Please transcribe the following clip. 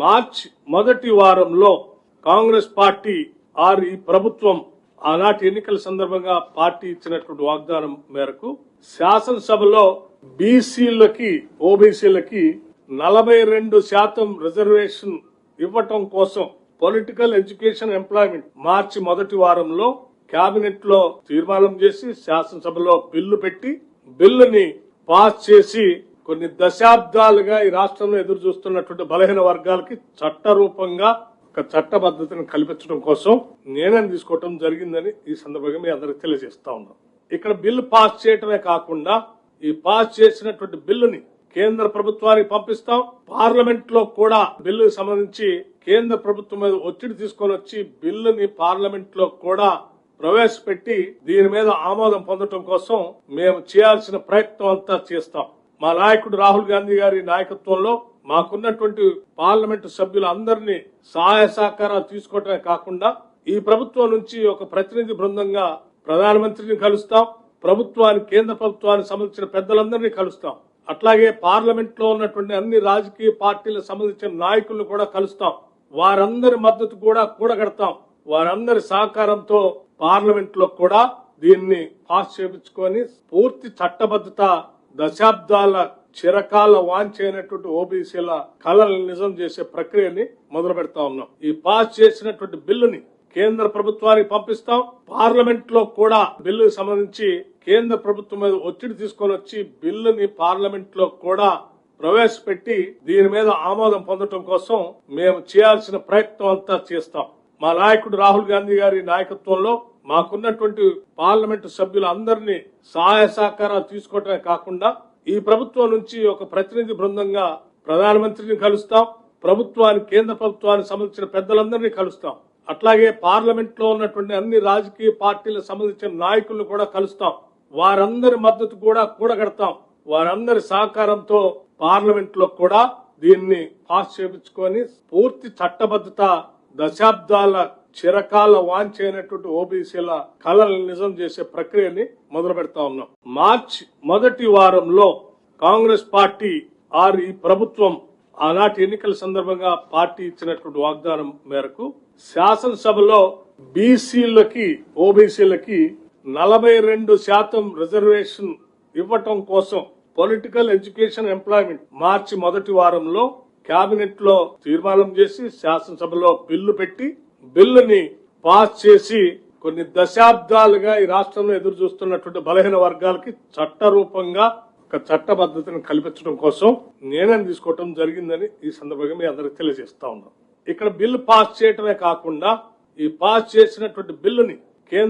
మార్చి మొదటి వారంలో కాంగ్రెస్ పార్టీ ఈ ప్రభుత్వం ఆనాటి ఎన్నికల సందర్భంగా పార్టీ ఇచ్చినటువంటి వాగ్దానం మేరకు శాసనసభలో బీసీలకి ఓబీసీలకి 42% రిజర్వేషన్ ఇవ్వటం కోసం పొలిటికల్ ఎడ్యుకేషన్ ఎంప్లాయ్మెంట్ మార్చి మొదటి వారంలో కేబినెట్ లో తీర్మానం చేసి శాసనసభలో బిల్లు పెట్టి బిల్లుని పాస్ చేసి కొన్ని దశాబ్దాలుగా ఈ రాష్ట్రంలో ఎదురు చూస్తున్నటువంటి బలహీన వర్గాలకి చట్టరూపంగా ఒక చట్టబద్ధతను కల్పించడం కోసం నిర్ణయం తీసుకోవడం జరిగిందని ఈ సందర్భంగా మీ అందరికి తెలియజేస్తా ఉన్నాం. ఇక్కడ బిల్లు పాస్ చేయటమే కాకుండా ఈ పాస్ చేసినటువంటి బిల్లుని కేంద్ర ప్రభుత్వానికి పంపిస్తాం. పార్లమెంట్ లో కూడా బిల్లుకు సంబంధించి కేంద్ర ప్రభుత్వం మీద ఒత్తిడి తీసుకొని వచ్చి బిల్లుని పార్లమెంట్ లో కూడా ప్రవేశపెట్టి దీని మీద ఆమోదం పొందడం కోసం మేము చేయాల్సిన ప్రయత్నం అంతా చేస్తాం. మా నాయకుడు రాహుల్ గాంధీ గారి నాయకత్వంలో మాకున్నటువంటి పార్లమెంటు సభ్యులందరినీ సహాయ సహకారాలు తీసుకోవటమే కాకుండా ఈ ప్రభుత్వం నుంచి ఒక ప్రతినిధి బృందంగా ప్రధానమంత్రిని కలుస్తాం. కేంద్ర ప్రభుత్వానికి సంబంధించిన పెద్దలందరినీ కలుస్తాం. అట్లాగే పార్లమెంట్ లో ఉన్నటువంటి అన్ని రాజకీయ పార్టీలకు సంబంధించిన నాయకులను కూడా కలుస్తాం. వారందరి మద్దతు కూడా కూడగడతాం. వారందరి సహకారంతో పార్లమెంట్ లో కూడా దీన్ని పాస్ చేయించుకొని పూర్తి చట్టబద్ధత దశాబ్దాల చిరకాల వాంఛైనటువంటి ఓబీసీల కళలను నిజం చేసే ప్రక్రియని మొదలు పెడతా ఉన్నాం. ఈ పాస్ చేసినటువంటి బిల్లుని కేంద్ర ప్రభుత్వానికి పంపిస్తాం. పార్లమెంట్ లో కూడా బిల్లుకు సంబంధించి కేంద్ర ప్రభుత్వం మీద ఒత్తిడి తీసుకొని వచ్చి బిల్లుని పార్లమెంట్ లో కూడా ప్రవేశపెట్టి దీని మీద ఆమోదం పొందడం కోసం మేము చేయాల్సిన ప్రయత్నం అంతా చేస్తాం. మా నాయకుడు రాహుల్ గాంధీ గారి నాయకత్వంలో మాకున్నటువంటి పార్లమెంటు సభ్యులందరినీ సహాయ సహకారాలు తీసుకోవటమే కాకుండా ఈ ప్రభుత్వం నుంచి ఒక ప్రతినిధి బృందంగా ప్రధానమంత్రిని కలుస్తాం. కేంద్ర ప్రభుత్వానికి సంబంధించిన పెద్దలందరినీ కలుస్తాం. అట్లాగే పార్లమెంట్ లో ఉన్నటువంటి అన్ని రాజకీయ పార్టీలకు సంబంధించిన నాయకులను కూడా కలుస్తాం. వారందరి మద్దతు కూడా కూడగడతాం. వారందరి సహకారంతో పార్లమెంట్ లో కూడా దీన్ని పాస్ చేయించుకొని పూర్తి చట్టబద్ధత దశాబ్దాల చిరకాల వాంఛైనటువంటి ఓబీసీల కళలను నిజం చేసే ప్రక్రియని మొదలు పెడతా ఉన్నాం. మార్చి మొదటి వారంలో కాంగ్రెస్ పార్టీ ఈ ప్రభుత్వం ఆనాటి ఎన్నికల సందర్భంగా పార్టీ ఇచ్చినటువంటి వాగ్దానం మేరకు శాసనసభలో బీసీలకి ఓబీసీలకి 42% రిజర్వేషన్ ఇవ్వటం కోసం పొలిటికల్ ఎడ్యుకేషన్ ఎంప్లాయ్మెంట్ మార్చి మొదటి వారంలో కేబినెట్ లో తీర్మానం చేసి శాసనసభలో బిల్లు పెట్టి బిల్లుని పాస్ చేసి కొన్ని దశాబ్దాలుగా ఈ రాష్ట్రంలో ఎదురు చూస్తున్నటువంటి బలహీన వర్గాలకి చట్టరూపంగా ఒక చట్టబద్ధతను కల్పించడం కోసం నిర్ణయం తీసుకోవడం జరిగిందని ఈ సందర్భంగా మీ అందరికి తెలియజేస్తా ఉన్నాం. ఇక్కడ బిల్లు పాస్ చేయటమే కాకుండా ఈ పాస్ చేసినటువంటి బిల్లుని కేంద్ర